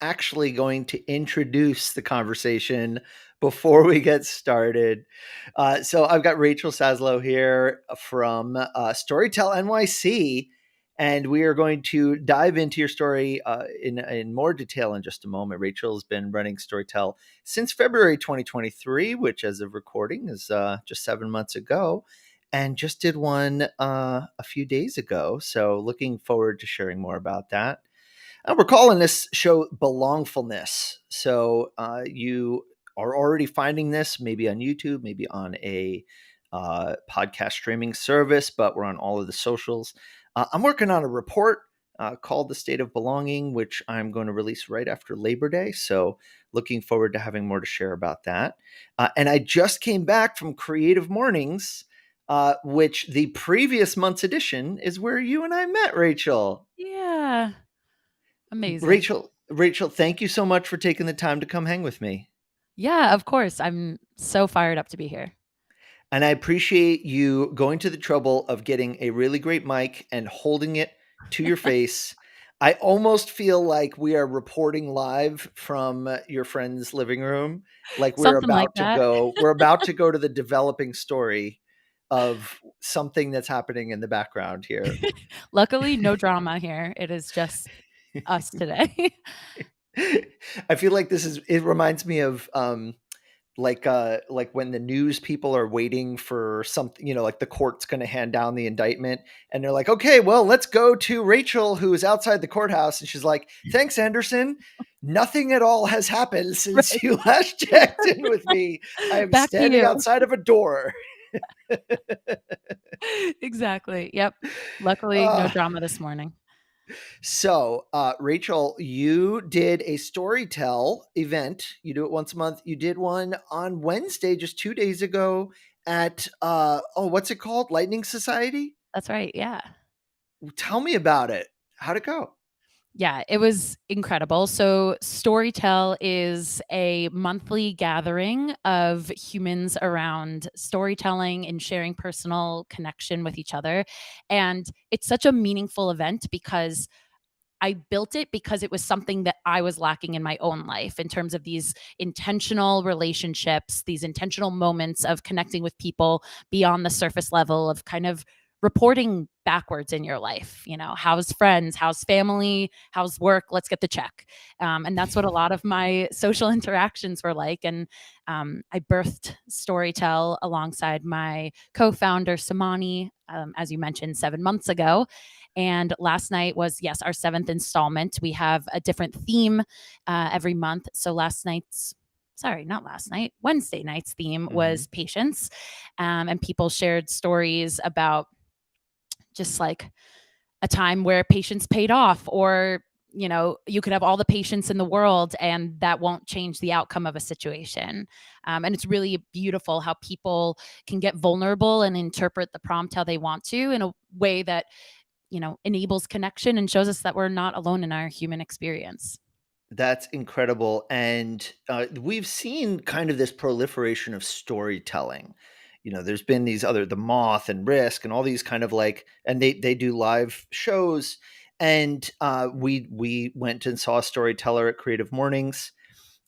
actually going to introduce the conversation before we get started. So I've got Rachel Saslaw here from StoryTell NYC, and we are going to dive into your story in more detail in just a moment. Rachel's been running StoryTell since February 2023, which, as of recording, is just 7 months ago, and just did one a few days ago. So looking forward to sharing more about that. We're calling this show Belongfulness. So you are already finding this maybe on YouTube, maybe on a podcast streaming service, but we're on all of the socials. I'm working on a report called The State of Belonging, which I'm going to release right after Labor Day. So looking forward to having more to share about that. And I just came back from Creative Mornings, which the previous month's edition is where you and I met, Rachel. Yeah. Amazing. Rachel, thank you so much for taking the time to come hang with me. Yeah, of course. I'm so fired up to be here. And I appreciate you going to the trouble of getting a really great mic and holding it to your face. I almost feel like we are reporting live from your friend's living room, like Something like that. we're about to go to the developing story of something that's happening in the background here. Luckily, no drama here. It is just us today. I feel like it reminds me of like when the news people are waiting for something, like the court's going to hand down the indictment and they're like, okay, well, let's go to Rachel, who is outside the courthouse. And she's like, thanks, Anderson. Nothing at all has happened since Right. you last checked in with me. I am Back to standing you. outside of a door. Exactly. Yep. Luckily, no uh, drama this morning. So, Rachel, you did a StoryTell event. You do it once a month. You did one on Wednesday, just 2 days ago, at what's it called? Lightning Society. That's right. Yeah. Tell me about it. How'd it go? Yeah, it was incredible. So, StoryTell is a monthly gathering of humans around storytelling and sharing personal connection with each other. And it's such a meaningful event because I built it because it was something that I was lacking in my own life in terms of these intentional relationships, these intentional moments of connecting with people beyond the surface level of kind of reporting backwards in your life. How's friends, how's family, how's work, let's get the check. And that's what a lot of my social interactions were like. And I birthed StoryTell alongside my co-founder Samani, as you mentioned, 7 months ago. And last night was, yes, our seventh installment. We have a different theme every month. So Wednesday night's theme Mm-hmm. was patience. And people shared stories about just like a time where patience paid off, or you could have all the patience in the world and that won't change the outcome of a situation. And it's really beautiful how people can get vulnerable and interpret the prompt how they want to, in a way that enables connection and shows us that we're not alone in our human experience. That's incredible. And we've seen kind of this proliferation of storytelling. There's been the Moth and Risk and all these kind of and they do live shows. And we went and saw a storyteller at Creative Mornings.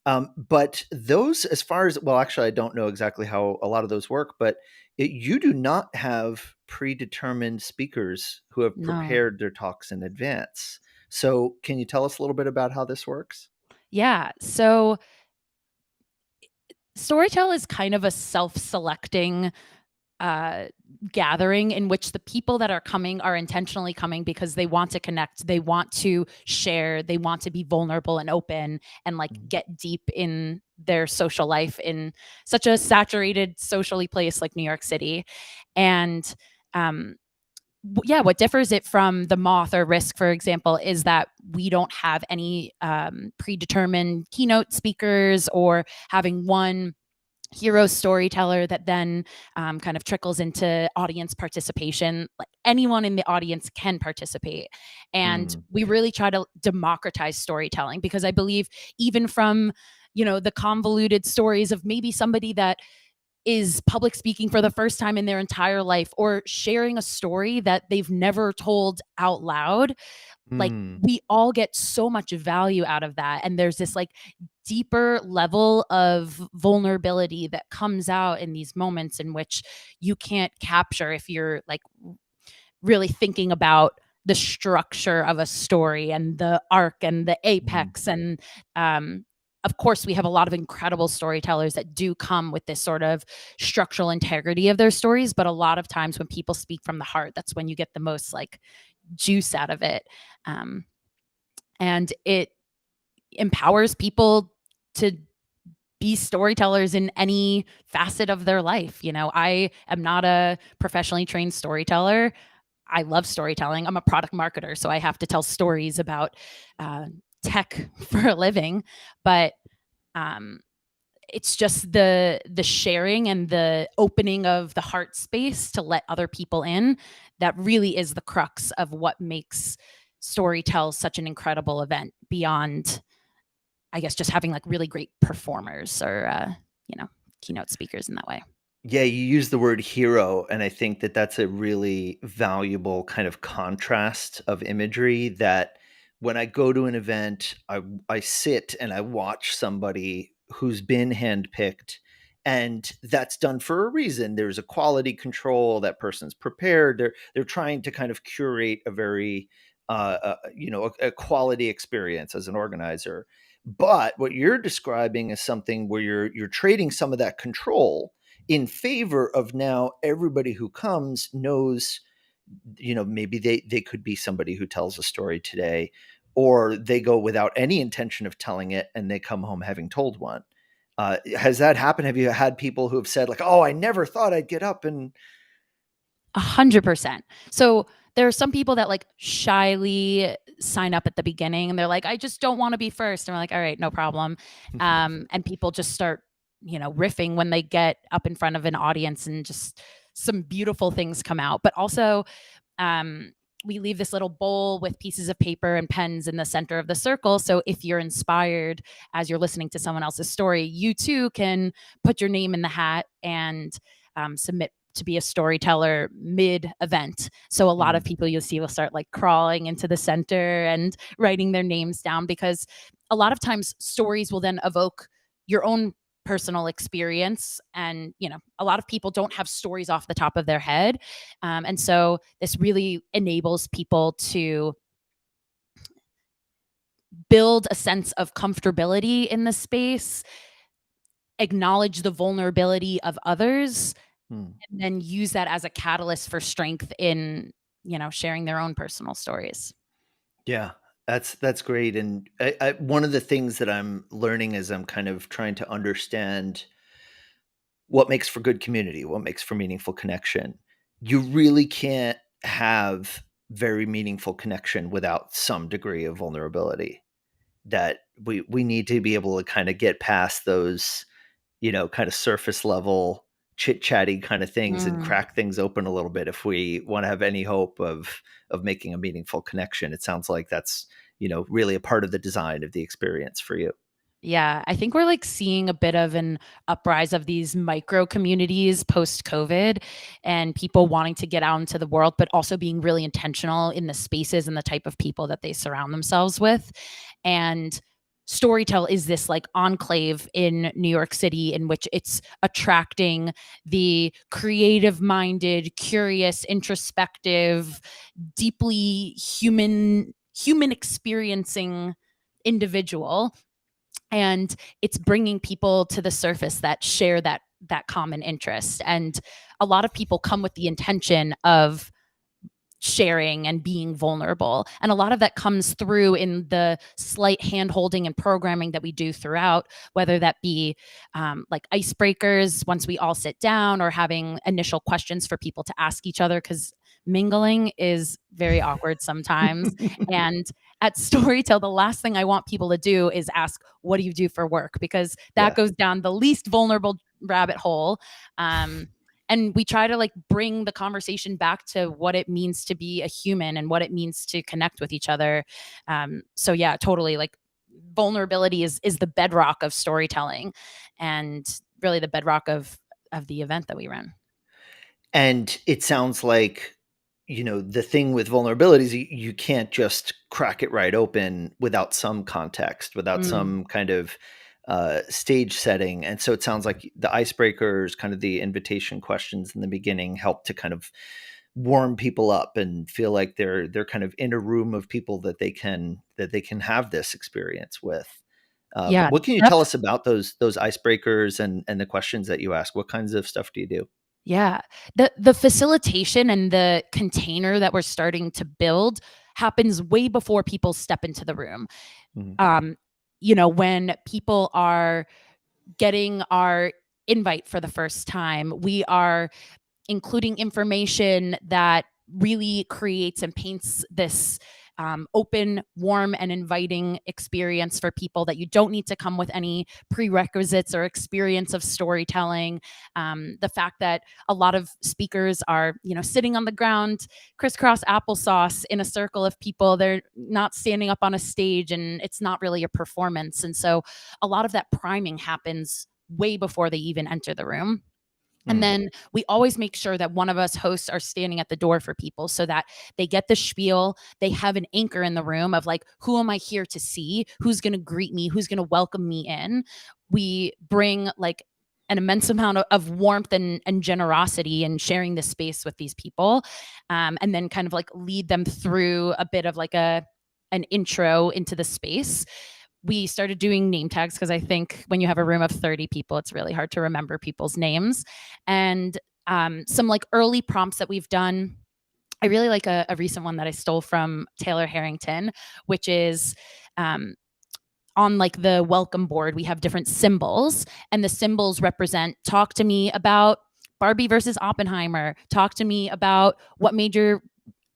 But those, as far as, well, actually, I don't know exactly how a lot of those work, but you do not have predetermined speakers who have No. prepared their talks in advance. So, can you tell us a little bit about how this works? Yeah. So StoryTell is kind of a self-selecting uh, gathering in which the people that are coming are intentionally coming because they want to connect, they want to share, they want to be vulnerable and open and like Mhm. get deep in their social life in such a saturated socially place like New York City. And um, yeah, what differs it from the Moth or Risk, for example, is that we don't have any predetermined keynote speakers or having one hero storyteller that then kind of trickles into audience participation. Like anyone in the audience can participate. And Mm. we really try to democratize storytelling because I believe even from, the convoluted stories of maybe somebody that is public speaking for the first time in their entire life, or sharing a story that they've never told out loud. Like, Mm, we all get so much value out of that, and there's this like deeper level of vulnerability that comes out in these moments in which you can't capture if you're like really thinking about the structure of a story and the arc and the mm, apex. And of course, we have a lot of incredible storytellers that do come with this sort of structural integrity of their stories. But a lot of times when people speak from the heart, that's when you get the most like juice out of it. Um, and it empowers people to be storytellers in any facet of their life. You know, I am not a professionally trained storyteller. I love storytelling. I'm a product marketer, so I have to tell stories about uh, tech for a living. But um, it's just the sharing and the opening of the heart space to let other people in that really is the crux of what makes Storytell such an incredible event, beyond, I guess, just having like really great performers or you know, keynote speakers in that way. yeah, you use the word hero, and I think that that's a really valuable kind of contrast of imagery that when I go to an event, I sit and I watch somebody who's been handpicked, and that's done for a reason. There's a quality control, that person's prepared. They're trying to kind of curate a very a quality experience as an organizer. But what you're describing is something where you're trading some of that control in favor of now everybody who comes knows, maybe they could be somebody who tells a story today, or they go without any intention of telling it and they come home having told one. Has that happened? Have you had people who have said like, oh, I never thought I'd get up and 100%. So there are some people that like shyly sign up at the beginning and they're like, I just don't want to be first. And we're like, all right, no problem. And people just start, you know, riffing when they get up in front of an audience, and just some beautiful things come out. But also, um, we leave this little bowl with pieces of paper and pens in the center of the circle. So if you're inspired as you're listening to someone else's story, you too can put your name in the hat and submit to be a storyteller mid event. So a lot of Mm, people you'll see will start like crawling into the center and writing their names down, because a lot of times stories will then evoke your own personal experience. And you know, a lot of people don't have stories off the top of their head, and so this really enables people to build a sense of comfortability in the space, acknowledge the vulnerability of others, mm. and then use that as a catalyst for strength in, you know, sharing their own personal stories. Yeah, that's great. And one of the things that I'm learning as I'm kind of trying to understand what makes for good community, what makes for meaningful connection. You really can't have very meaningful connection without some degree of vulnerability. That we need to be able to kind of get past those, kind of surface level chit chatty kind of things and Mm. crack things open a little bit if we want to have any hope of making a meaningful connection. It sounds like that's, really a part of the design of the experience for you. Yeah, I think we're like seeing a bit of an uprise of these micro communities post COVID, and people wanting to get out into the world, but also being really intentional in the spaces and the type of people that they surround themselves with. And Storytell is this like enclave in New York City in which it's attracting the creative minded, curious, introspective, deeply human experiencing individual, and it's bringing people to the surface that share that common interest. And a lot of people come with the intention of sharing and being vulnerable, and a lot of that comes through in the slight hand holding and programming that we do throughout, whether that be like icebreakers once we all sit down, or having initial questions for people to ask each other, because mingling is very awkward sometimes. And at Storytell, the last thing I want people to do is ask, what do you do for work? Because that Yeah. goes down the least vulnerable rabbit hole. um, and we try to like bring the conversation back to what it means to be a human and what it means to connect with each other. So yeah, totally, like vulnerability is the bedrock of storytelling, and really the bedrock of of the event that we ran. And it sounds like, the thing with vulnerabilities, you can't just crack it right open without some context, without Mm. some kind of stage setting. And so it sounds like the icebreakers, kind of the invitation questions in the beginning, help to kind of warm people up and feel like they're kind of in a room of people that they can have this experience with. Yeah, What can you tell that's us about those icebreakers and the questions that you ask? What kinds of stuff do you do? yeah. The facilitation and the container that we're starting to build happens way before people step into the room. Mhm. Um, when people are getting our invite for the first time, we are including information that really creates and paints this open, warm, and inviting experience for people, that you don't need to come with any prerequisites or experience of storytelling. The fact that a lot of speakers are, sitting on the ground, crisscross applesauce in a circle of people. They're not standing up on a stage, and it's not really a performance. And so a lot of that priming happens way before they even enter the room. And Mm. then we always make sure that one of us hosts are standing at the door for people, so that they get the spiel. They have an anchor in the room of like, who am I here to see? Who's going to greet me? Who's going to welcome me in? We bring like an immense amount of warmth and generosity and sharing this space with these people. And then kind of like lead them through a bit of like an intro into the space. We started doing name tags because I think when you have a room of 30 people, it's really hard to remember people's names. And some like early prompts that we've done. I really like a recent one that I stole from Taylor Harrington, which is on like the welcome board, we have different symbols, and the symbols represent, talk to me about Barbie versus Oppenheimer, talk to me about what made your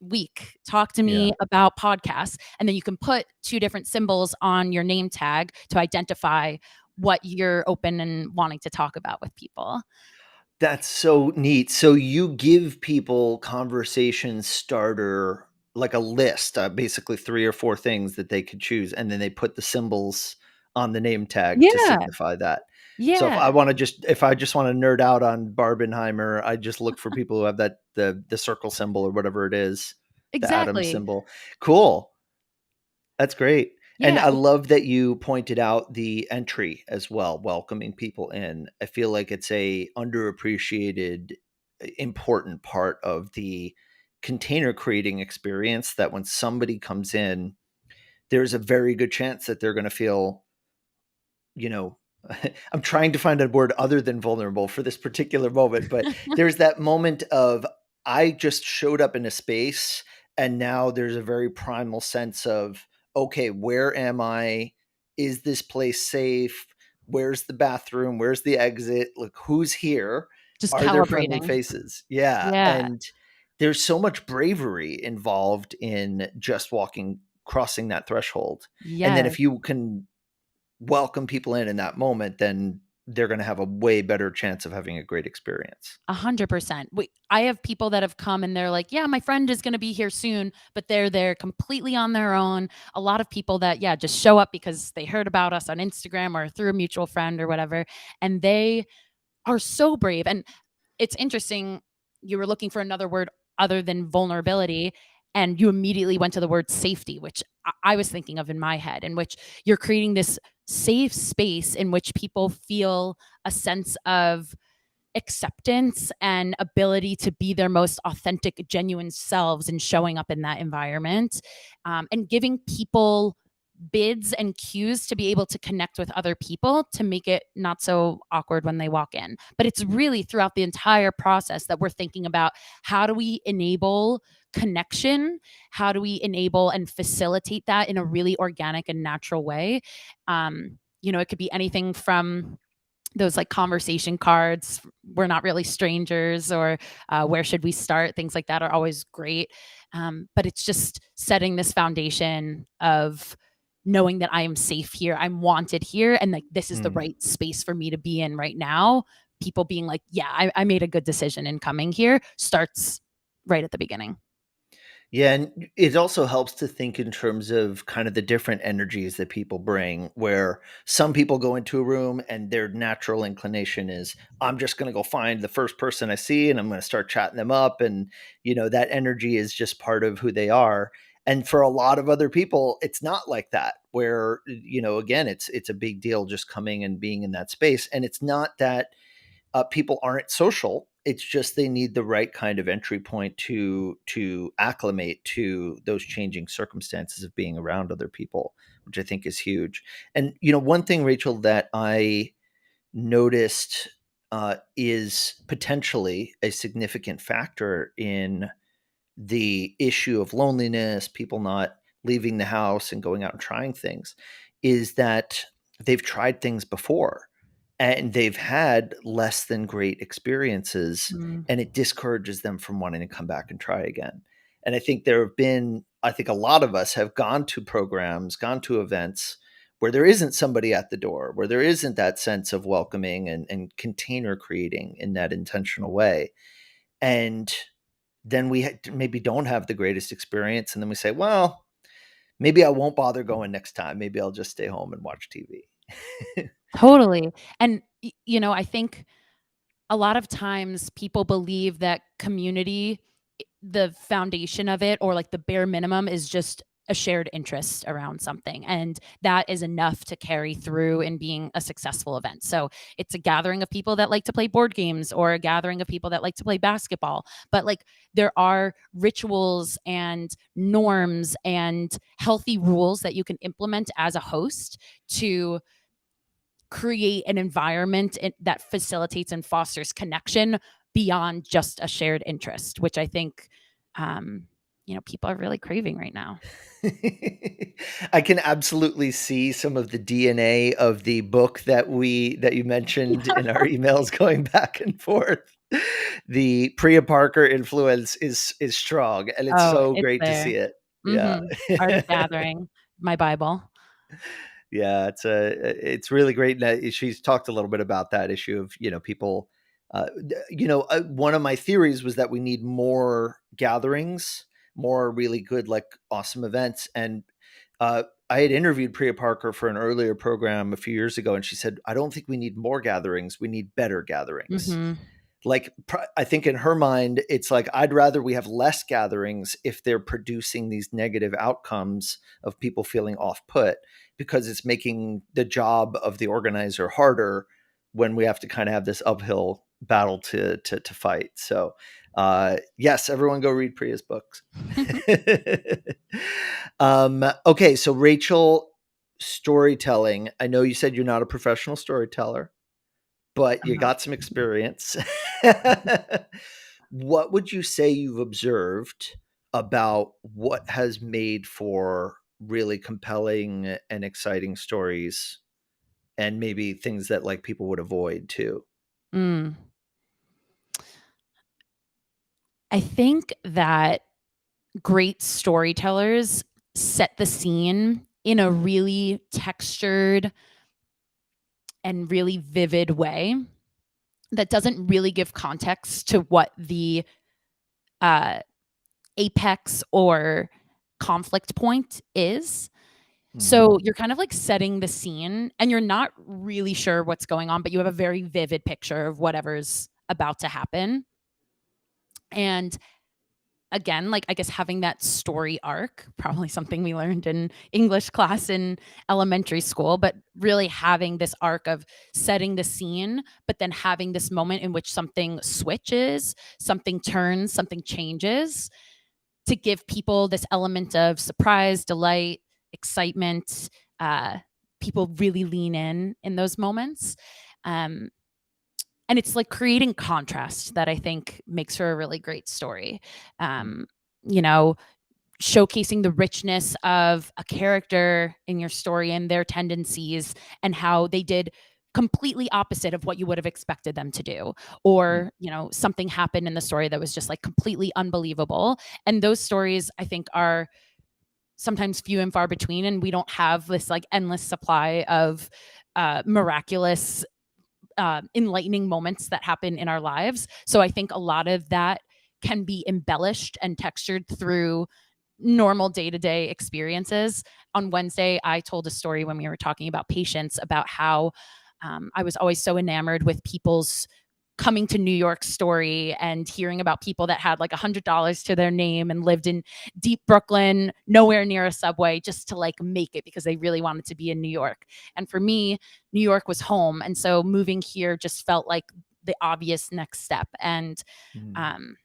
week, talk to Yeah. me about podcasts. And then you can put two different symbols on your name tag to identify what you're open and wanting to talk about with people. That's so neat. So you give people conversation starter, like a list, basically 3 or 4 things that they could choose, and then they put the symbols on the name tag to Yeah. signify that. So if Yeah. I just wanna nerd out on Barbenheimer, I just look for people who have the circle symbol or whatever it is, the atom Exactly. symbol. Cool. That's great. And Yeah. I love that you pointed out the entry as well, welcoming people in. I feel like it's a underappreciated, important part of the container creating experience, that when somebody comes in, there's a very good chance that they're going to feel, you know, I'm trying to find a word other than vulnerable for this particular moment, but there's that moment of, I just showed up in a space, and now there's a very primal sense of, okay, where am I? Is this place safe? Where's the bathroom? Where's the exit? Like, who's here? Just Are there friendly calibrating. faces? Yeah. Yeah. And there's so much bravery involved in just crossing that threshold. And then Yes. if you can welcome people in that moment, then they're going to have a way better chance of having a great experience. 100%. I have people that have come and they're like, yeah, my friend is going to be here soon, but they're there completely on their own. A lot of people that, yeah, just show up because they heard about us on Instagram or through a mutual friend or whatever. And they are so brave. And it's interesting. You were looking for another word other than vulnerability, and you immediately went to the word safety, which I was thinking of in my head, in which you're creating this safe space in which people feel a sense of acceptance and ability to be their most authentic, genuine selves and showing up in that environment, and giving people bids and cues to be able to connect with other people to make it not so awkward when they walk in. But it's really throughout the entire process that we're thinking about, how do we enable connection? How do we enable and facilitate that in a really organic and natural way? It could be anything from those like conversation cards, we're not really strangers, or where should we start, things like that are always great. But it's just setting this foundation of knowing that I am safe here, I'm wanted here, and like this is the Mm. right space for me to be in right now. People being like, yeah, I made a good decision in coming here, starts right at the beginning. Yeah, and it also helps to think in terms of kind of the different energies that people bring, where some people go into a room and their natural inclination is, I'm just going to go find the first person I see and I'm going to start chatting them up. And, that energy is just part of who they are. And for a lot of other people, it's not like that, where, again, it's a big deal just coming and being in that space. And it's not that people aren't social. It's just they need the right kind of entry point to acclimate to those changing circumstances of being around other people, which I think is huge. And one thing, Rachel, that I noticed is potentially a significant factor in the issue of loneliness, people not leaving the house and going out and trying things, is that they've tried things before and they've had less than great experiences, Mm. and it discourages them from wanting to come back and try again. And I think a lot of us have gone to programs, gone to events where there isn't somebody at the door, where there isn't that sense of welcoming and container creating in that intentional way. And then we maybe don't have the greatest experience. And then we say, well, maybe I won't bother going next time. Maybe I'll just stay home and watch TV. Totally. And, I think a lot of times people believe that community, the foundation of it, or like the bare minimum, is just a shared interest around something. And that is enough to carry through in being a successful event. So it's a gathering of people that like to play board games or a gathering of people that like to play basketball. But like there are rituals and norms and healthy rules that you can implement as a host to create an environment that facilitates and fosters connection beyond just a shared interest, which I think people are really craving right now. I can absolutely see some of the DNA of the book that you mentioned in our emails going back and forth. The Priya Parker influence is strong, and it's Oh, so it's great to see there. it. Yeah. Mhm. Art of Gathering, my Bible. Yeah, it's really great. And she's talked a little bit about that issue of people. One of my theories was that we need more gatherings, more really good, like awesome events. And I had interviewed Priya Parker for an earlier program a few years ago, and she said, "I don't think we need more gatherings. We need better gatherings." Mhm. Like, I think in her mind, it's like, I'd rather we have less gatherings if they're producing these negative outcomes of people feeling off put, because it's making the job of the organizer harder when we have to kind of have this uphill battle to fight. So yes, everyone go read Priya's books. Okay, so Rachel, storytelling. I know you said you're not a professional storyteller, but you got some experience. What would you say you've observed about what has made for really compelling and exciting stories, and maybe things that like people would avoid too? Mm. I think that great storytellers set the scene in a really textured and really vivid way that doesn't really give context to what the uh, apex or conflict point is. Mhm. So you're kind of like setting the scene and you're not really sure what's going on, but you have a very vivid picture of whatever's about to happen. And again, like I guess having that story arc, probably something we learned in English class in elementary school, but really having this arc of setting the scene, but then having this moment in which something switches, something turns, something changes, to give people this element of surprise, delight, excitement. Uh, People really lean in those moments. Um, and it's like creating contrast that I think makes for a really great story. Um, you know, Showcasing the richness of a character in your story and their tendencies and how they did completely opposite of what you would have expected them to do, Mm. or something happened in the story that was just like completely unbelievable. And those stories I think are sometimes few and far between, and we don't have this like endless supply of miraculous enlightening moments that happen in our lives. So I think a lot of that can be embellished and textured through normal day-to-day experiences. On Wednesday, I told a story when we were talking about patience about how I was always so enamored with people's coming to New York story and hearing about people that had like $100 to their name and lived in deep Brooklyn, nowhere near a subway, just to like make it because they really wanted to be in New York. And for me, New York was home. And so moving here just felt like the obvious next step. And Mm. um,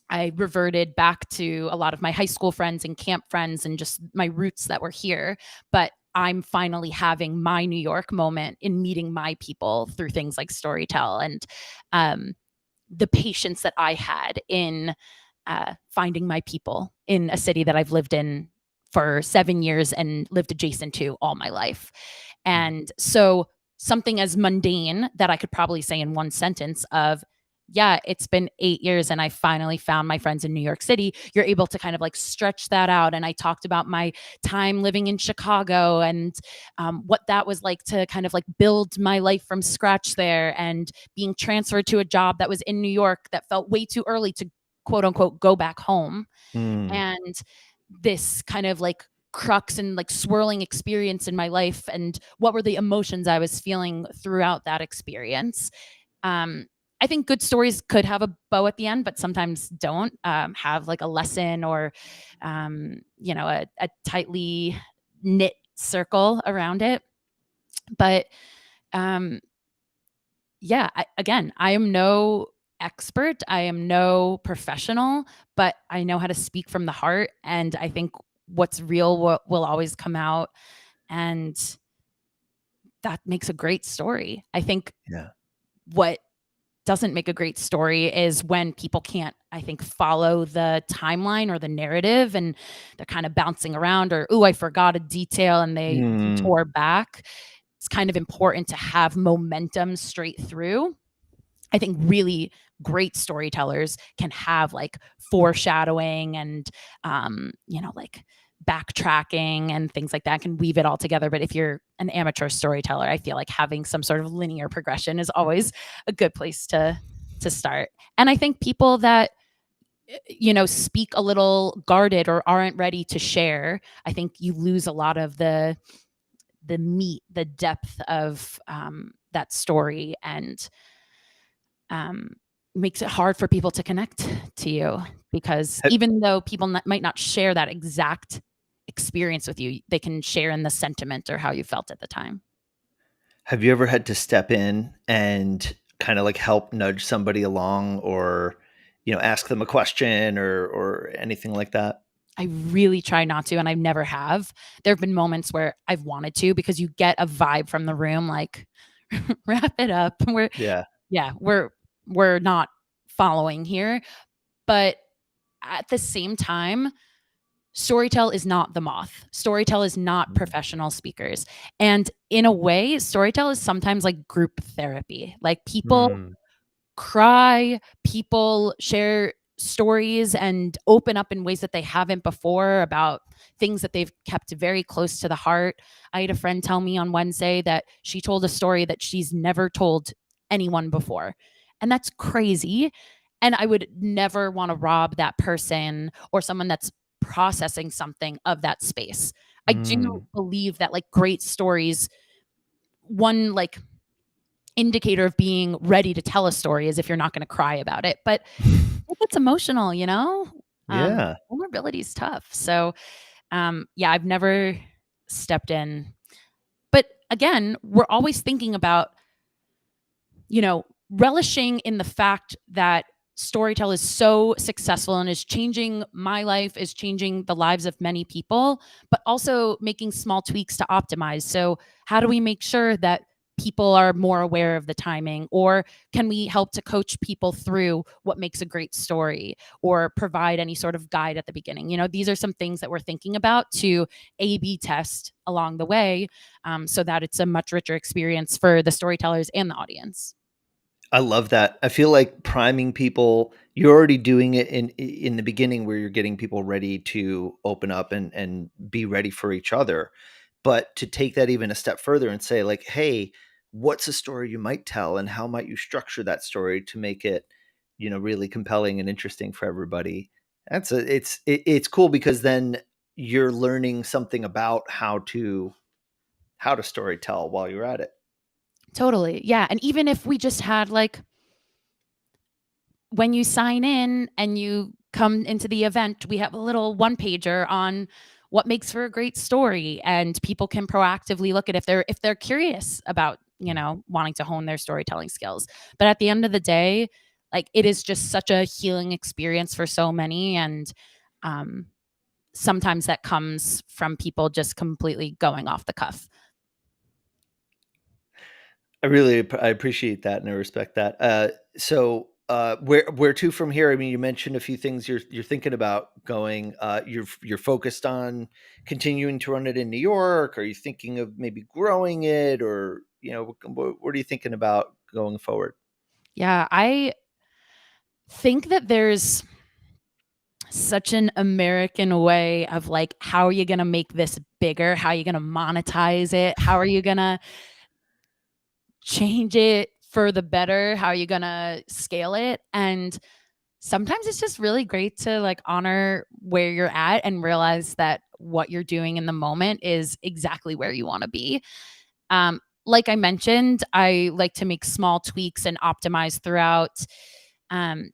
I reverted back to a lot of my high school friends and camp friends and just my roots that were here. But I'm finally having my New York moment in meeting my people through things like Storytell, and um, the patience that I had in finding my people in a city that I've lived in for 7 years and lived adjacent to all my life. Mm. And so something as mundane that I could probably say in one sentence of, yeah, it's been 8 years and I finally found my friends in New York City. You're able to kind of like stretch that out. And I talked about my time living in Chicago and what that was like to kind of like build my life from scratch there, and being transferred to a job that was in New York that felt way too early to quote unquote go back home. Mm. And this kind of like crux and like swirling experience in my life, and what were the emotions I was feeling throughout that experience. Um, I think good stories could have a bow at the end, but sometimes don't have like a lesson or, a tightly knit circle around it. But um, yeah, again, I am no expert. I am no professional, but I know how to speak from the heart. And I think what's real will always come out. And that makes a great story. I think Yeah. what doesn't make a great story is when people can't, I think, follow the timeline or the narrative, and they're kind of bouncing around, or, oh, I forgot a detail, and they Mm. detour back. It's kind of important to have momentum straight through. I think really great storytellers can have like foreshadowing and, like backtracking and things like that, can weave it all together. But if you're an amateur storyteller, I feel like having some sort of linear progression is always a good place to start. And I think people that speak a little guarded or aren't ready to share, I think you lose a lot of the meat, the depth of that story, and um, makes it hard for people to connect to you, because Ha- even though people might not share that exact experience with you, they can share in the sentiment or how you felt at the time. Have you ever had to step in and kind of like help nudge somebody along, or, ask them a question, or anything like that? I really try not to, and I never have. There have been moments where I've wanted to, because you get a vibe from the room like, wrap it up. Yeah. Yeah, we're not following here. But at the same time, Storytell is not the moth. Storytell is not Mm. professional speakers. And in a way, Storytell is sometimes like group therapy. Like, people Mm. cry, people share stories and open up in ways that they haven't before about things that they've kept very close to the heart. I had a friend tell me on Wednesday that she told a story that she's never told anyone before. And that's crazy. And I would never want to rob that person or someone that's processing something of that space. I do Mm. believe that like great stories, one like indicator of being ready to tell a story is if you're not going to cry about it. But it gets emotional, Yeah. vulnerability is tough. So, yeah, I've never stepped in. But again, we're always thinking about, relishing in the fact that Storytell is so successful and is changing my life, is changing the lives of many people, but also making small tweaks to optimize. So, how do we make sure that people are more aware of the timing? Or can we help to coach people through what makes a great story, or provide any sort of guide at the beginning? These are some things that we're thinking about to A B test along the way, so that it's a much richer experience for the storytellers and the audience. I love that. I feel like priming people, you're already doing it in the beginning, where you're getting people ready to open up and be ready for each other. But to take that even a step further and say like, "Hey, what's a story you might tell, and how might you structure that story to make it, really compelling and interesting for everybody?" It's cool because then you're learning something about how to story tell while you're at it. Totally. Yeah. And even if we just had like, when you sign in and you come into the event, we have a little one pager on what makes for a great story, and people can proactively look at if they're curious about, wanting to hone their storytelling skills. But at the end of the day, like, it is just such a healing experience for so many, and um sometimes that comes from people just completely going off the cuff. I appreciate that and I respect that. Where to from here? I mean, you mentioned a few things you're thinking about going. You're focused on continuing to run it in New York. Are you thinking of maybe growing it, or what are you thinking about going forward? Yeah, I think that there's such an American way of like, how are you going to make this bigger? How are you going to monetize it? How are you going to change it for the better? How are you going to scale it? And sometimes it's just really great to like honor where you're at and realize that what you're doing in the moment is exactly where you want to be. Like I mentioned, I like to make small tweaks and optimize throughout.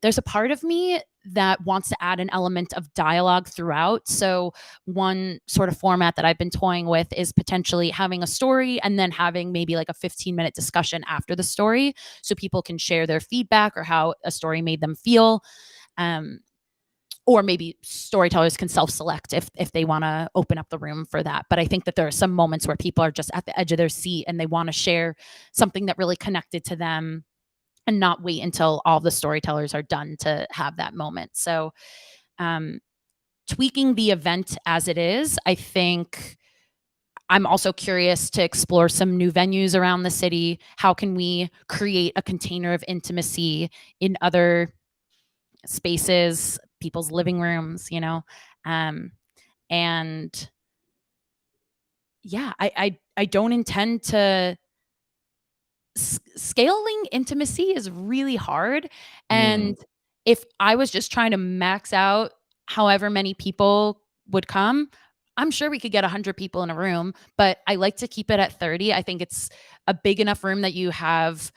There's a part of me that wants to add an element of dialogue throughout. So, one sort of format that I've been toying with is potentially having a story and then having maybe like a 15-minute discussion after the story so people can share their feedback or how a story made them feel. Um, or maybe storytellers can self-select if they want to open up the room for that. But I think that there are some moments where people are just at the edge of their seat and they want to share something that really connected to them and not wait until all the storytellers are done to have that moment. So, um, tweaking the event as it is, I think I'm also curious to explore some new venues around the city. How can we create a container of intimacy in other spaces, people's living rooms? Um, and yeah, I don't intend to scaling intimacy is really hard. Mm, And if I was just trying to max out however many people would come, I'm sure we could get 100 people in a room, but I like to keep it at 30. I think it's a big enough room that you have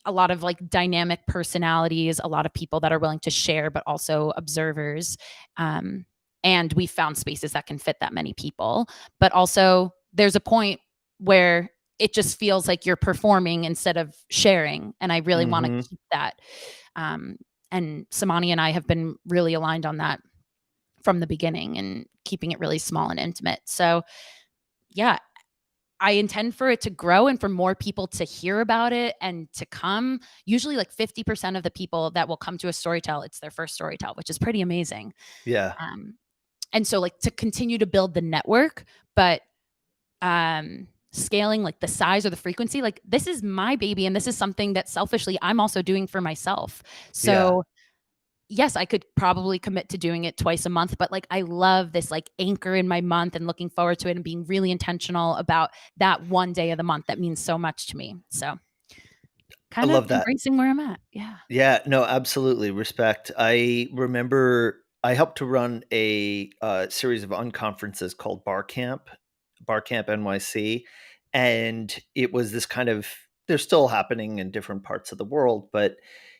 a lot of like dynamic personalities, a lot of people that are willing to share, but also observers. Um, and we found spaces that can fit that many people. But also, there's a point where it just feels like you're performing instead of sharing. And I really want to hmm. keep that. Um, and Samani and I have been really aligned on that from the beginning and keeping it really small and intimate. So, yeah, I intend for it to grow and for more people to hear about it and to come. Usually, like 50% of the people that will come to a storytell, it's their first storytell, which is pretty amazing. Yeah, Um, and so, like, to continue to build the network, but scaling like the size or the frequency, like, this is my baby, and this is something that selfishly I'm also doing for myself. yeah. So, yes, I could probably commit to doing it twice a month, but like I love this like anchor in my month and looking forward to it and being really intentional about that one day of the month that means so much to me. So, I kind of love that. embracing where I'm at. Yeah. Yeah, no, absolutely, respect. I remember I helped to run a, series of unconferences called Bar Camp NYC, and it was this kind of they're still happening in different parts of the world, but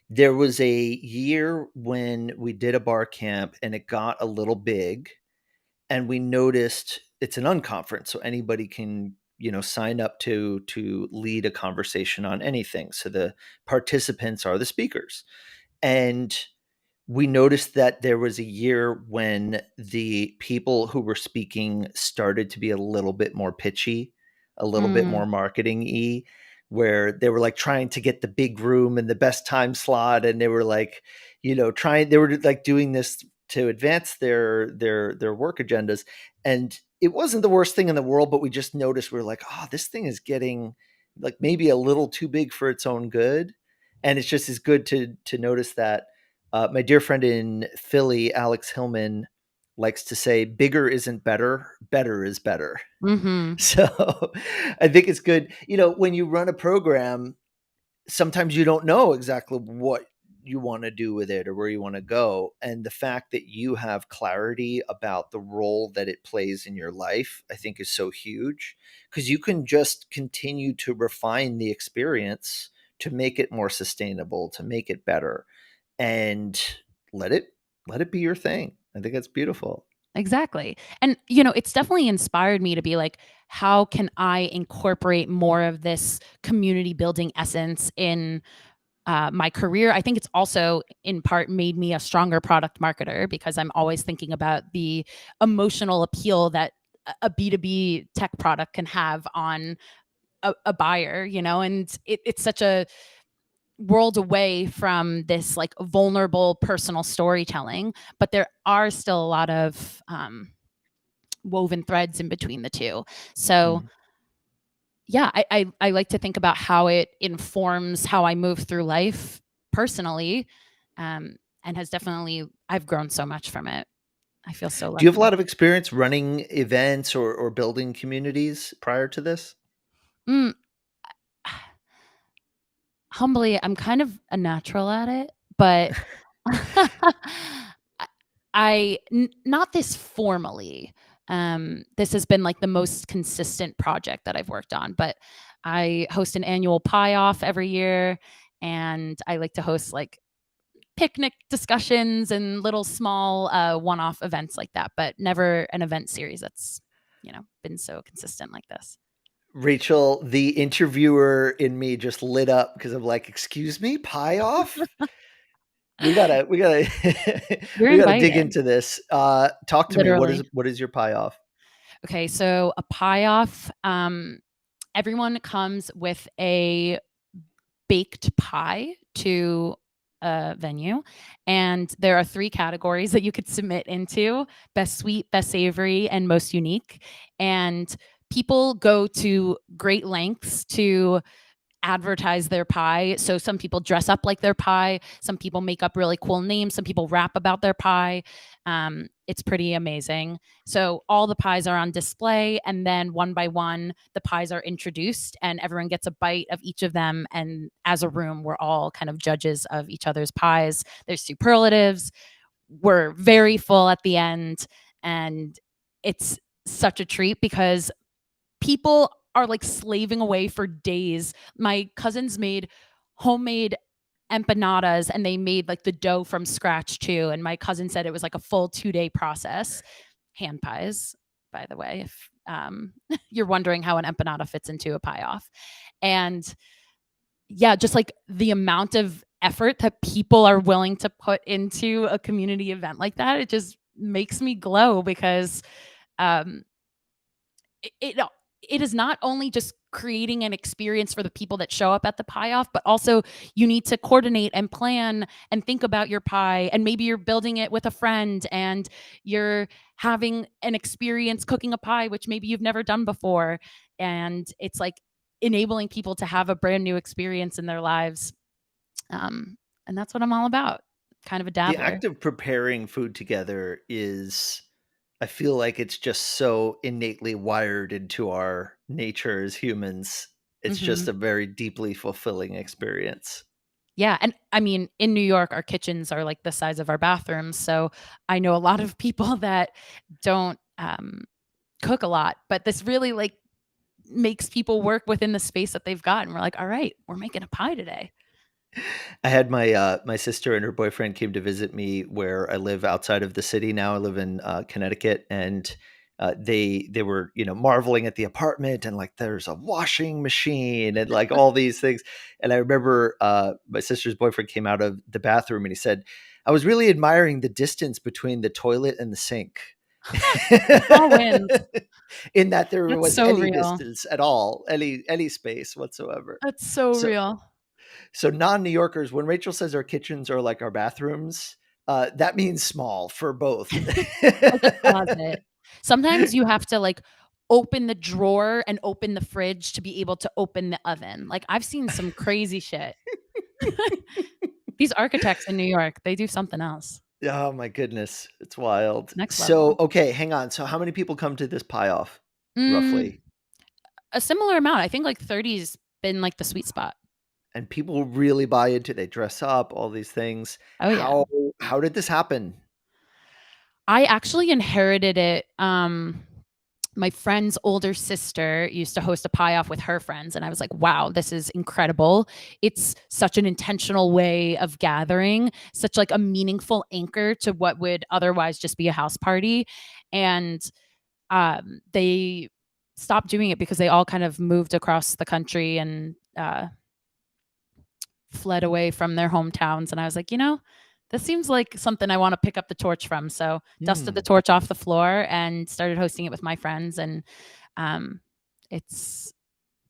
there was a year when we did a bar camp and it got a little big, and we noticed it's an unconference, so anybody can sign up to lead a conversation on anything. So the participants are the speakers, and we noticed that there was a year when the people who were speaking started to be a little bit more pitchy, a little bit Mm, more marketing-y, where they were like trying to get the big room and the best time slot, and they were like, they were like doing this to advance their work agendas. And it wasn't the worst thing in the world, but we just noticed, we are like, oh, this thing is getting like maybe a little too big for its own good. And it's just as good to notice that. My dear friend in Philly, Alex Hillman, likes to say, "Bigger isn't better; better is better." mhm. So, I think it's good. When you run a program, sometimes you don't know exactly what you want to do with it or where you want to go. And the fact that you have clarity about the role that it plays in your life, I think is so huge, because you can just continue to refine the experience to make it more sustainable, to make it better, and let it let it be your thing. I think that's beautiful. Exactly. And, it's definitely inspired me to be like, how can I incorporate more of this community building essence in my career? I think it's also in part made me a stronger product marketer because I'm always thinking about the emotional appeal that a B2B tech product can have on a buyer, and it's such a world away from this like vulnerable personal storytelling, but there are still a lot of woven threads in between the two. So Mm. yeah, I like to think about how it informs how I move through life personally, and has definitely I've grown so much from it. I feel so Do you have a lucky. lot of experience running events or building communities prior to this? Mm, humbly, I'm kind of a natural at it, but not this formally. This has been like the most consistent project that I've worked on, but I host an annual pie off every year, and I like to host like picnic discussions and little small one-off events like that, but never an event series that's been so consistent like this. Rachel, the interviewer in me just lit up because I'm like, "Excuse me, pie off? We gotta You're we gotta dig invited, into this." Talk to me. literally. What is your pie off? Okay, so a pie off. Everyone comes with a baked pie to a venue, and there are three categories that you could submit into: best sweet, best savory, and most unique. And people go to great lengths to advertise their pie. So some people dress up like their pie, some people make up really cool names, some people rap about their pie. It's pretty amazing. So all the pies are on display, and then one by one, the pies are introduced, and everyone gets a bite of each of them. And as a room, we're all kind of judges of each other's pies. There's superlatives. We're very full at the end, and it's such a treat because people are like slaving away for days. My cousins made homemade empanadas, and they made like the dough from scratch too. And my cousin said it was like a full 2-day process. Hand pies, by the way, if you're wondering how an empanada fits into a pie off. And yeah, just like the amount of effort that people are willing to put into a community event like that, it just makes me glow because um, it, it it is not only just creating an experience for the people that show up at the pie off, but also you need to coordinate and plan and think about your pie. And maybe you're building it with a friend and you're having an experience cooking a pie, which maybe you've never done before. And it's like enabling people to have a brand new experience in their lives. Um, and that's what I'm all about. Kind of a The dabbler. act of preparing food together is, I feel like it's just so innately wired into our nature as humans. It's just Hmm. a very deeply fulfilling experience. Yeah, and I mean, in New York, our kitchens are like the size of our bathrooms, so I know a lot of people that don't, cook a lot, but this really, like, makes people work within the space that they've got, and we're like, "All right, we're making a pie today." I had my sister and her boyfriend came to visit me where I live outside of the city now. I live in Connecticut, and they were, marveling at the apartment, and like there's a washing machine and like all these things. And I remember my sister's boyfriend came out of the bathroom and he said, "I was really admiring the distance between the toilet and the sink." Small wins. In that there That's was so any real. distance at all, any space whatsoever. That's so So real. so non-New Yorkers, when Rachel says our kitchens are like our bathrooms, that means small for both. Like a closet. Sometimes you have to, like, open the drawer and open the fridge to be able to open the oven. Like, I've seen some crazy shit. These architects in New York, they do something else. Oh my goodness, it's wild. Next So, level. okay, hang on. So how many people come to this pie off, Mm, roughly? a similar amount. I think, like, 30's been, like, the sweet spot. and people really buy into it. They dress up, all these things. Oh, yeah. How did this happen? I actually inherited it. My friend's older sister used to host a pie off with her friends, and I was like, wow, this is incredible. It's such an intentional way of gathering, such like a meaningful anchor to what would otherwise just be a house party. And they stopped doing it because they all kind of moved across the country and fled away from their hometowns. And I was like, this seems like something I want to pick up the torch from. So dusted the Hmm. torch off the floor and started hosting it with my friends. And um, it's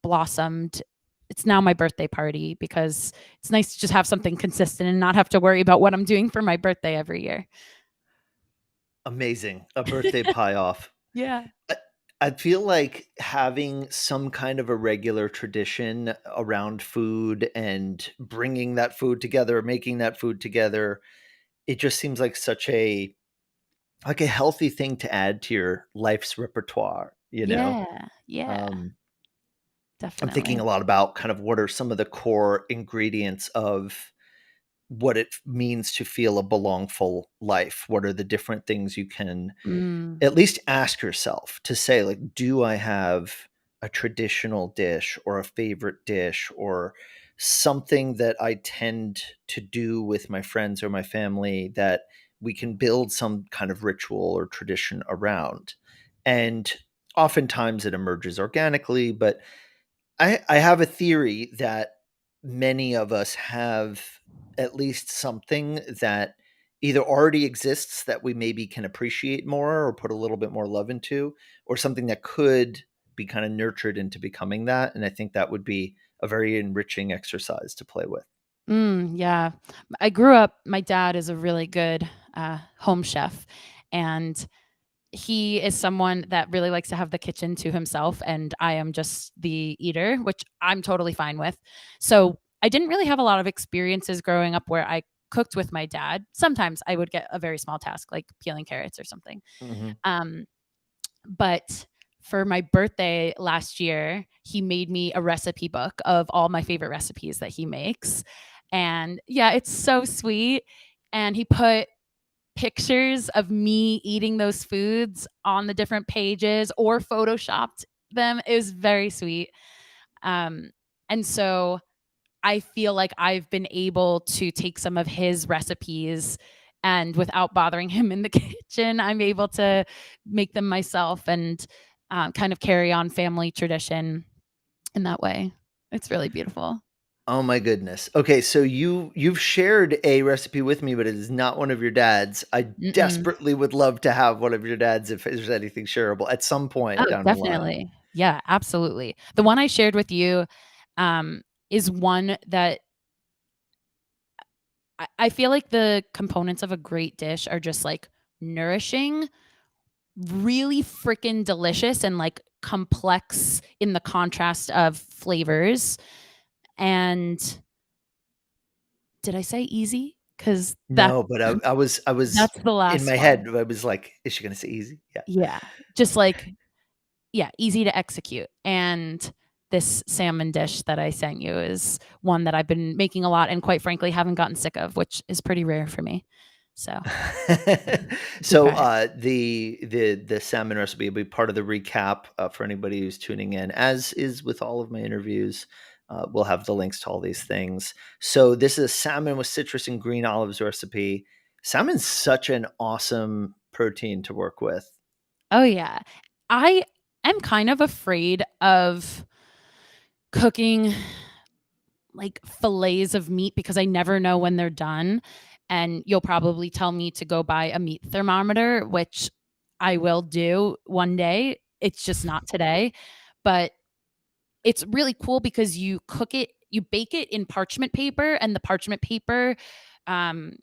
blossomed. It's now my birthday party because it's nice to just have something consistent and not have to worry about what I'm doing for my birthday every year. Amazing. A birthday pie off. Yeah. I I feel like having some kind of a regular tradition around food and bringing that food together, making that food together, it just seems like such a healthy thing to add to your life's repertoire, you know? Yeah. Yeah. Um, I'm thinking Definitely. a lot about kind of what are some of the core ingredients of what it means to feel a belongful life. What are the different things you can Mm. at least ask yourself to say, like, do I have a traditional dish or a favorite dish or something that I tend to do with my friends or my family that we can build some kind of ritual or tradition around? And oftentimes it emerges organically, but I have a theory that many of us have at least something that either already exists that we maybe can appreciate more or put a little bit more love into, or something that could be kind of nurtured into becoming that. And I think that would be a very enriching exercise to play with. Yeah. I grew up, my dad is a really good home chef, and he is someone that really likes to have the kitchen to himself. And I am just the eater, which I'm totally fine with. So I didn't really have a lot of experiences growing up where I cooked with my dad. Sometimes I would get a very small task like peeling carrots or something. Mhm. Um, but for my birthday last year, he made me a recipe book of all my favorite recipes that he makes. And yeah, it's so sweet. And he put pictures of me eating those foods on the different pages or photoshopped them. It was very sweet. Um, and so I feel like I've been able to take some of his recipes and without bothering him in the kitchen, I'm able to make them myself and kind of carry on family tradition in that way. It's really beautiful. Oh my goodness. Okay, so you've shared a recipe with me, but it is not one of your dad's. I Mm-mm. desperately would love to have one of your dad's if there's anything shareable at some point Oh, down the line. definitely. Yeah, absolutely. The one I shared with you um, is one that I feel like the components of a great dish are just like nourishing, really freaking delicious, and like complex in the contrast of flavors. And did I say easy? Because No, but I was that's the in last my one. head, I was like, "Is she gonna say easy?" Yeah. Yeah, just like yeah, easy to execute. And this salmon dish that I sent you is one that I've been making a lot and quite frankly haven't gotten sick of, which is pretty rare for me. So you should So, try it. the salmon recipe will be part of the recap, for anybody who's tuning in, as is with all of my interviews. We'll have the links to all these things. So this is a salmon with citrus and green olives recipe. Salmon's such an awesome protein to work with. Oh yeah. I am kind of afraid of cooking like fillets of meat because I never know when they're done. And you'll probably tell me to go buy a meat thermometer, which I will do one day. It's just not today. But it's really cool because you cook it, you bake it in parchment paper, and the parchment paper um,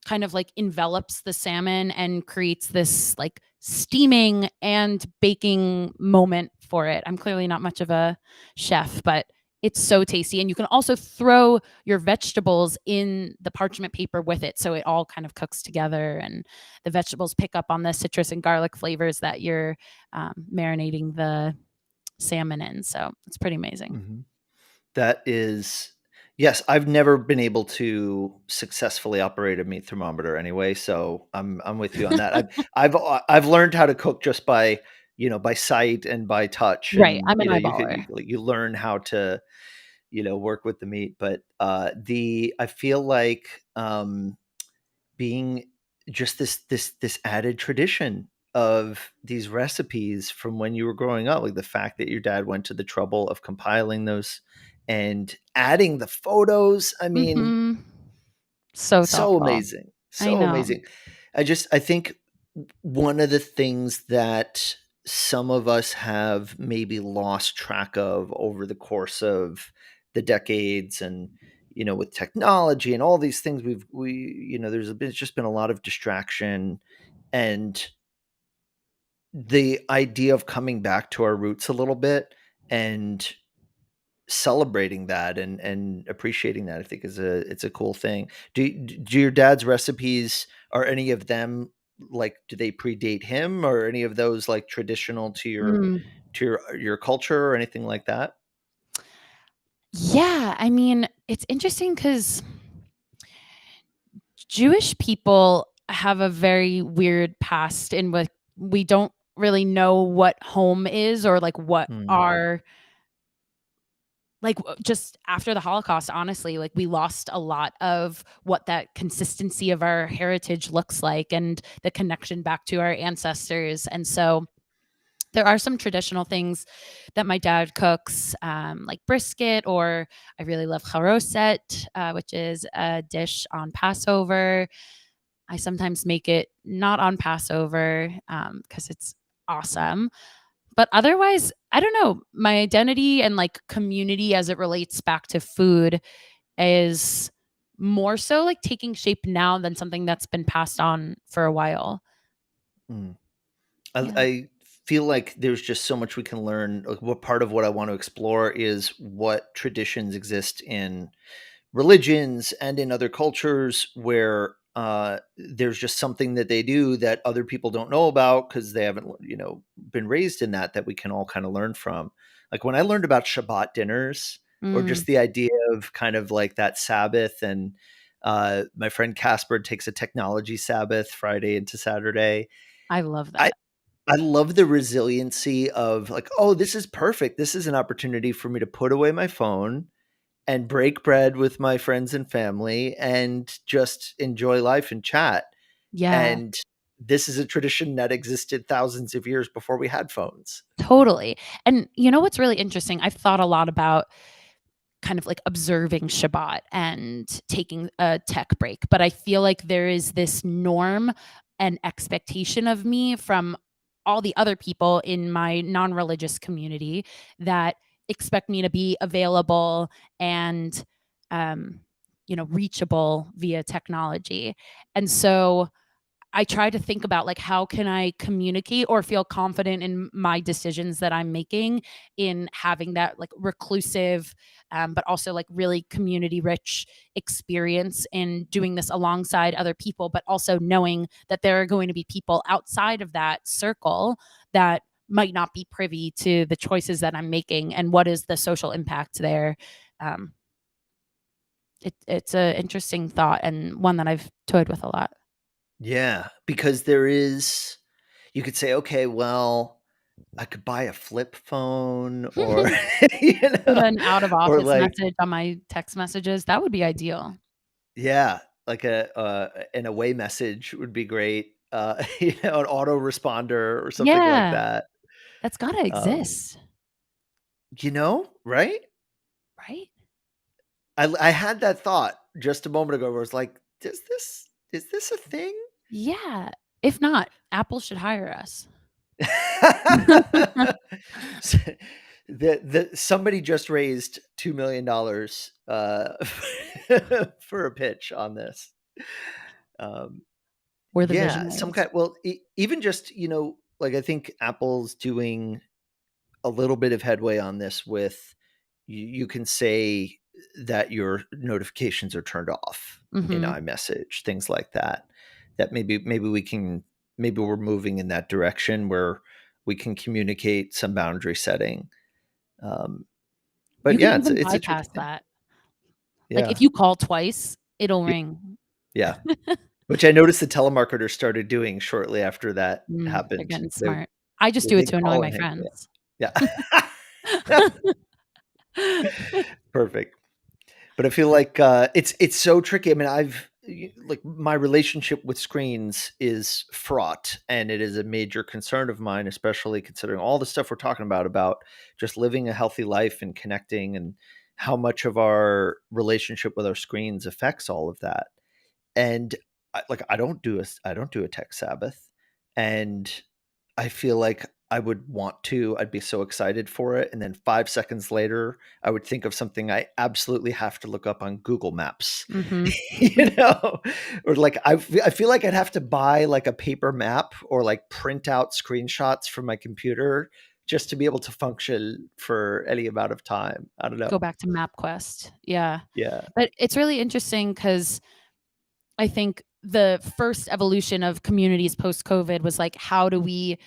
kind of like envelops the salmon and creates this like steaming and baking moment for it. I'm clearly not much of a chef, but it's so tasty. And you can also throw your vegetables in the parchment paper with it. So it all kind of cooks together and the vegetables pick up on the citrus and garlic flavors that you're marinating the salmon in. So it's pretty amazing. Mhm. That is Yes, I've never been able to successfully operate a meat thermometer anyway, so I'm with you on that. I've learned how to cook just by, by sight and by touch, Right, and I'm an eyeballer. you learn how to, work with the meat. But the I feel like being just this added tradition of these recipes from when you were growing up, like the fact that your dad went to the trouble of compiling those and adding the photos. I mean, Mhm. So so thoughtful. amazing. I So know. amazing. I think one of the things that some of us have maybe lost track of over the course of the decades, and with technology and all these things, there's just been a lot of distraction, and the idea of coming back to our roots a little bit and celebrating that and appreciating that, I think it's a cool thing. Do your dad's recipes, are any of them, like, do they predate him, or any of those like traditional to your Mm. your culture or anything like that? Yeah, I mean, it's interesting because Jewish people have a very weird past in what we don't really know what home is, or like what Mm, our like just after the Holocaust, honestly, like we lost a lot of what that consistency of our heritage looks like and the connection back to our ancestors. And so there are some traditional things that my dad cooks, like brisket, or I really love charoset, which is a dish on Passover. I sometimes make it not on Passover because it's awesome. But otherwise, I don't know. My identity and like community as it relates back to food is more so like taking shape now than something that's been passed on for a while. mm. Yeah. I feel like there's just so much we can learn. Like, what part of what I want to explore is what traditions exist in religions and in other cultures where there's just something that they do that other people don't know about because they haven't, been raised in that we can all kind of learn from. Like when I learned about Shabbat dinners, or Mm, just the idea of kind of like that Sabbath, and my friend Casper takes a technology Sabbath Friday into Saturday. I love I that. I love the resiliency of like, oh, this is perfect. This is an opportunity for me to put away my phone and break bread with my friends and family and just enjoy life and chat. Yeah, And this is a tradition that existed thousands of years before we had phones. totally. And you know what's really interesting? I've thought a lot about kind of like observing Shabbat and taking a tech break. But I feel like there is this norm and expectation of me from all the other people in my non religious community that expect me to be available and, um, reachable via technology. And so I try to think about like how can I communicate or feel confident in my decisions that I'm making in having that like reclusive, but also like really community rich experience in doing this alongside other people, but also knowing that there are going to be people outside of that circle that might not be privy to the choices that I'm making and what is the social impact there. Um, it's an interesting thought and one that I've toyed with a lot. Yeah, because you could say, okay, well, I could buy a flip phone, or, you Put know, an out of or office like, message on my text messages, that would be ideal. yeah, like an away message would be great. An autoresponder or something like Yeah, that. that's gotta Um, exist, right? right? I had that thought just a moment ago where I was like, is this a thing? Yeah. If not, Apple should hire us. S the somebody just raised $2 million for a pitch on this. Um, We're the yeah, some visionaries. kind, well, even just, like, I think Apple's doing a little bit of headway on this with, you can say that your notifications are turned off in Mhm. iMessage, things like that. That maybe we're moving in that direction where we can communicate some boundary setting. Um, You but can yeah, even it's a tricky bypass thing. that. Like, Yeah. if you call twice, it'll Y ring. yeah. Which I noticed the telemarketers started doing shortly after that They're happened. getting They smart. I just do it they'd to annoy call my and hang friends. yeah. Yeah. Perfect. But I feel like, it's so tricky. I mean, like, my relationship with screens is fraught, and it is a major concern of mine, especially considering all the stuff we're talking about just living a healthy life and connecting, and how much of our relationship with our screens affects all of that. And I don't do a tech Sabbath, and I feel like I would want to. I'd be so excited for it, and then 5 seconds later, I would think of something I absolutely have to look up on Google Maps, Mhm. you know? Or, like, I feel like I'd have to buy, like, a paper map or, like, print out screenshots from my computer just to be able to function for any amount of time. I don't know. Go back to MapQuest. Yeah. Yeah. But it's really interesting because I think the first evolution of communities post-COVID was like, how do we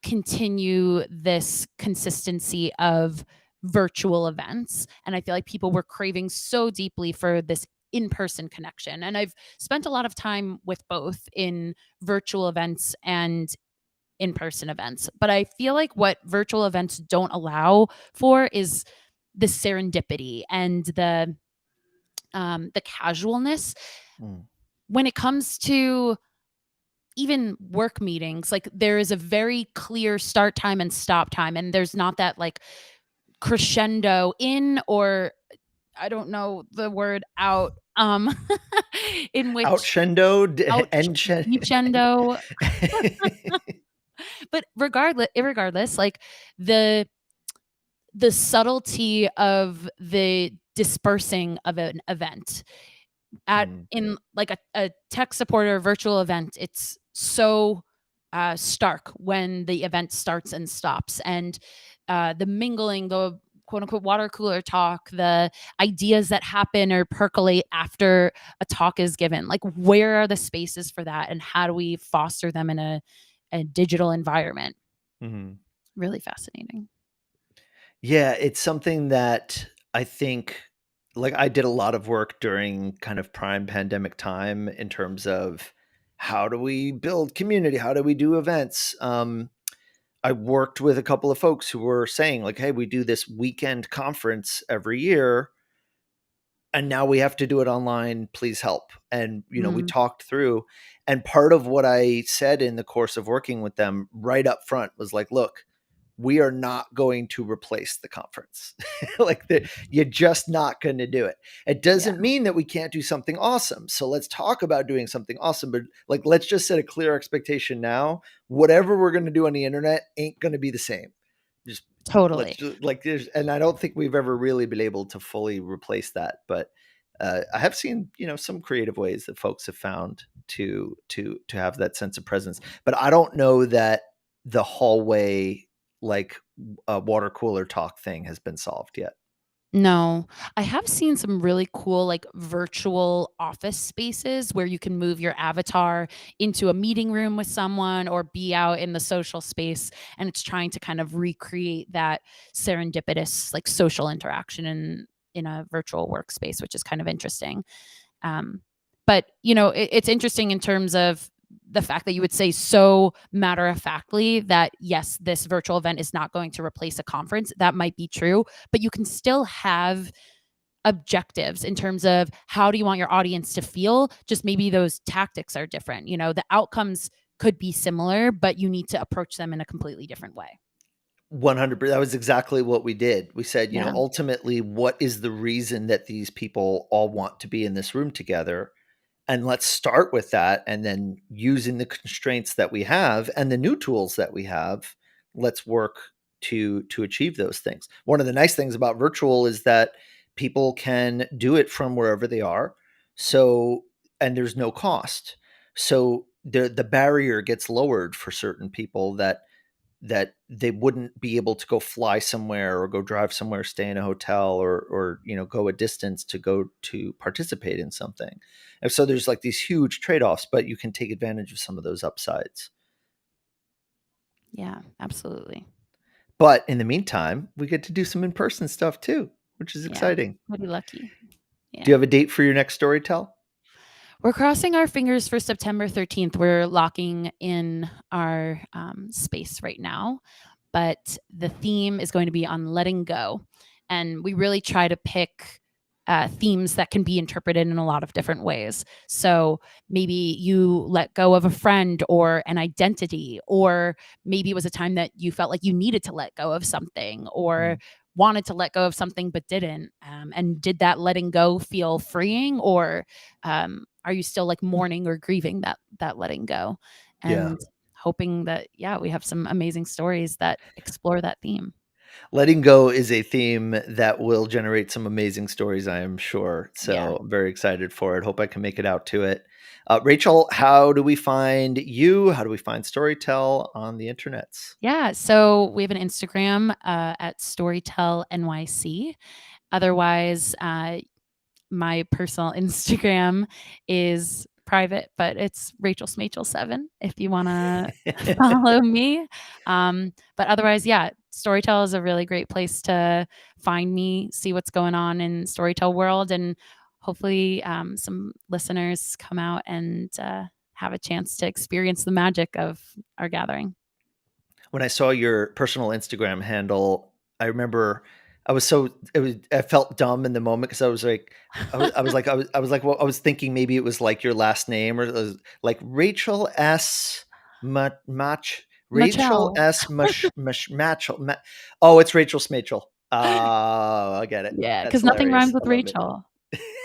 continue this consistency of virtual events? And I feel like people were craving so deeply for this in-person connection. And I've spent a lot of time with both in virtual events and in-person events. But I feel like what virtual events don't allow for is the serendipity and the casualness Mm. when it comes to even work meetings. Like, there is a very clear start time and stop time, and there's not that like crescendo in, or I don't know the word, out, in which Outshendo, d out enchen crescendo. But regardless, like, the the subtlety of the dispersing of an event at Mm, in like a tech support or virtual event, it's so stark when the event starts and stops, and the mingling, the quote unquote water cooler talk, the ideas that happen or percolate after a talk is given. Like, where are the spaces for that, and how do we foster them in a digital environment? mhm. Really fascinating. Yeah, it's something that I think, like, I did a lot of work during kind of prime pandemic time in terms of how do we build community? How do we do events? I worked with a couple of folks who were saying, like, hey, we do this weekend conference every year, and now we have to do it online. Please help. And, we Mm, talked through. And part of what I said in the course of working with them right up front was like, look, we are not going to replace the conference. Like, you're just not going to do it. It yeah, doesn't mean that we can't do something awesome. So let's talk about doing something awesome, but, like, let's just set a clear expectation now. Whatever we're going to do on the internet ain't going to be the same. Just let's totally. just, like, there's, and I don't think we've ever really been able to fully replace that, but I have seen, some creative ways that folks have found to have that sense of presence. But I don't know that the hallway, like, water cooler talk thing has been solved yet. No, I have seen some really cool, like, virtual office spaces where you can move your avatar into a meeting room with someone or be out in the social space, and it's trying to kind of recreate that serendipitous, like, social interaction in a virtual workspace, which is kind of interesting. Um, but it's interesting in terms of the fact that you would say so matter of factly that yes, this virtual event is not going to replace a conference. That might be true, but you can still have objectives in terms of how do you want your audience to feel. Just maybe those tactics are different. The outcomes could be similar, but you need to approach them in a completely different way. 100%. That was exactly what we did. We said, Yeah. ultimately, what is the reason that these people all want to be in this room together? And let's start with that. And then, using the constraints that we have and the new tools that we have, let's work to achieve those things. One of the nice things about virtual is that people can do it from wherever they are. So, and there's no cost. So the barrier gets lowered for certain people that they wouldn't be able to go fly somewhere or go drive somewhere, stay in a hotel, or go a distance to go to participate in something. And so there's, like, these huge trade-offs, but you can take advantage of some of those upsides. Yeah, absolutely. But in the meantime, we get to do some in-person stuff too, which is Yeah. exciting. Pretty lucky. Do you Yeah. have a date for your next story tell? We're crossing our fingers for September 13th. We're locking in our space right now, but the theme is going to be on letting go. And we really try to pick themes that can be interpreted in a lot of different ways. So maybe you let go of a friend or an identity, or maybe it was a time that you felt like you needed to let go of something or Mm. wanted to let go of something but didn't. And did that letting go feel freeing, or are you still like mourning or grieving that letting go? Yeah. And hoping that, yeah, we have some amazing stories that explore that theme. Letting go is a theme that will generate some amazing stories, I am sure. Yeah. So I'm very excited for it. Hope I can make it out to it. Rachel, how do we find you? How do we find Storytell on the internets? Yeah. So we have an Instagram at StoryTell NYC. Otherwise, my personal Instagram is private, but it's Rachel Smachel 7 if you want to follow me. But otherwise, yeah, Storytell is a really great place to find me, see what's going on in Storytell world, and hopefully some listeners come out and have a chance to experience the magic of our gathering. When I saw your personal Instagram handle, I remember I felt dumb in the moment because I was like, well, I was thinking maybe it was like your last name or it was like Rachel S. Match Rachel Michelle. S. Matchel. Oh, it's Rachel Smachel. I get it. Yeah, That's because nothing rhymes hilarious. I with love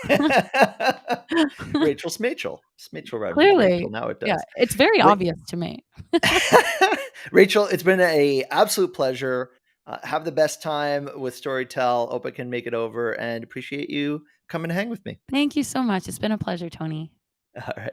it. Rachel. Rachel Smachel. Smachel rhymes with Rachel. Clearly. Now it Yeah, does. it's very Ra- obvious to me. Rachel, it's been a absolute pleasure. Have the best time with Storytell. Hope I can make it over and appreciate you coming to hang with me. Thank you so much. It's been a pleasure, Tony. All right.